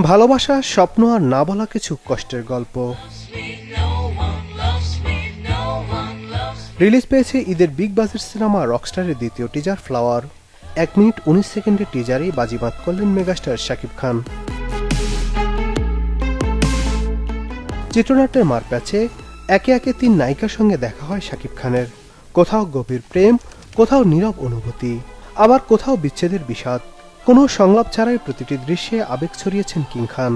ভালোবাসা, স্বপ্ন আর না বলা কিছু কষ্টের গল্প। রিলিজ পেয়েছে ঈদের বিগ বাজেট সিনেমা রকস্টারের দ্বিতীয় টিজার ফ্লাওয়ার। 1 মিনিট 19 সেকেন্ডের টিজারেই বাজিমাত করলেন মেগাস্টার শাকিব খান। চিত্রনাট্যের মারপ্যাচে একে একে 3 নায়িকার সঙ্গে দেখা হয় শাকিব খানের। কোথাও গভীর প্রেম, কোথাও নীরব অনুভূতি, আবার কোথাও বিচ্ছেদের বিষাদ। কোনো সংলাপ ছাড়াই প্রতিটি দৃশ্যে আবেগ ছড়িয়েছেন কিং খান।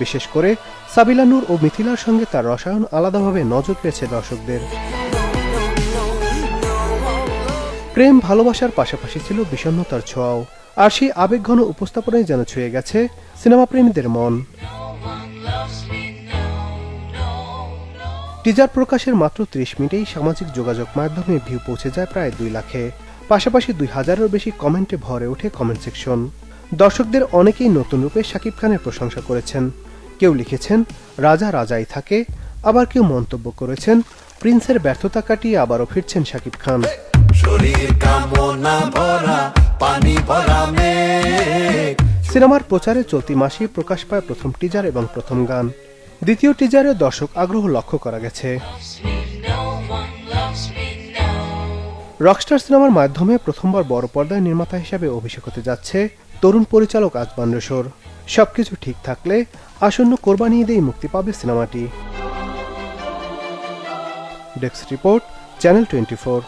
বিশেষ করে সাবিলা নূর ও মিথিলার সঙ্গে তার রসায়ন আলাদাভাবে নজর পেয়েছে দর্শকদের। প্রেম ভালোবাসার পাশাপাশি ছিল বিষণ্ণতার ছোঁয়াও, আর সেই আবেগঘন উপস্থাপনায় যেন ছুঁয়ে গেছে সিনেমা প্রেমীদের মন। টিজার প্রকাশের মাত্র 30 মিনিটেই সামাজিক যোগাযোগ মাধ্যমে ভিউ পৌঁছে যায় প্রায় 2 লাখে। পাশাপাশি 2000-এরও বেশি কমেন্টে ভরে ওঠে কমেন্ট সেকশন। দর্শকদের অনেকেই নতুন রূপে শাকিব খানের প্রশংসা করেছেন। কেউ লিখেছেন রাজা রাজাই থাকে, আবার কেউ মন্তব্য করেছেন প্রিন্সের ব্যর্থতা কাটিয়ে আবারও ফিরছেন শাকিব খান। সিনেমার প্রচারে চলতি মাসে প্রকাশ পায় প্রথম টিজার এবং প্রথম গান। দ্বিতীয় টিজারে দর্শক আগ্রহ লক্ষ্য করা গেছে। রকস্টার সিনেমার মাধ্যমে প্রথমবার বড় পর্দায় নির্মাতা হিসেবে অভিষেক হতে যাচ্ছে তরুণ পরিচালক আজমান রসুর। সবকিছু ঠিক থাকলে আসন্ন কোরবানি ঈদেই মুক্তি পাবে সিনেমাটি। Desk report, channel 24।